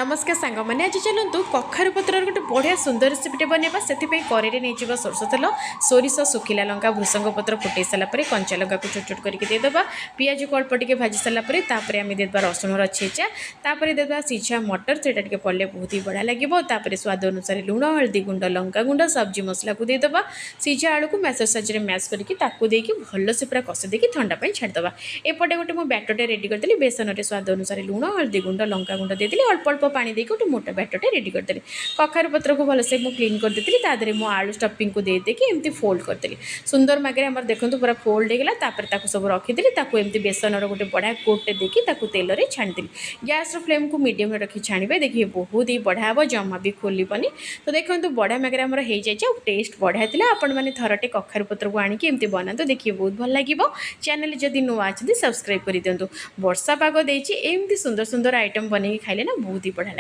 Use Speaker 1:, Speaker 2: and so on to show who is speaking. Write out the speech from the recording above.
Speaker 1: नमस्कार सांग मैंने आज चलतु कखारु पत्र गोटे बढ़िया सुंदर रेसिपीटे बनवा से कड़े नहीं सोरष तेल सोरिष सुखिला लंका भृसंग पत्र फुटे सारापर कंचा लंका को छोट छोट करके देदेबा पियाज को अल्प टे भाजी सारापर आम देवा रसुण छेचा तापर देवा सीझा मटर से पड़े बहुत ही बढ़िया लगे स्वाद अनुसार लुण हल्दी गुंड लंका गुंड सब्जी मसला को देदेबा सीझा आलू को मैसर साइज मैश करके भल से पूरा कषि देकी ठंडा छाड़देवा एपटे गोटे मुझे बैटरटे रेडी करदेली बेसन में स्वाद अनुसार लुण हल्दी गुंड लंका गुंड देदेली अल्प अल्प पानी देके गोटे मोटा बैटरटे रेडी करदेली कखारु पत्र को भलसे मुझे क्लीन कर देती तादे मो आलू स्टफिंग को देदेकी एमती फोल्ड करदेली सुंदर मागे आम देखो पूरा फोल्ड होगा सब रखीदेली एमती बेसन गोटे बढ़िया कोटे देकी तेल में छाणीदेली गैस फ्लेम को मीडियम रखी छाणीबे देखिए बहुत ही बढ़िया हम जमा भी खोलबनी तो देखो बढ़िया मागे आम हो जाए टेस्ट बढ़िया था आपण मैंने थरटे कखारु पत्र को आणिकी एमती बनातु देखिए बहुत भल लगे चैनल जदि नुआ अच्छी सब्सक्राइब कर दिंतु वर्षा पाग देती एमती सुंदर सुंदर आइटम बन खाइले ना बहुत ही बढ़िया लगे।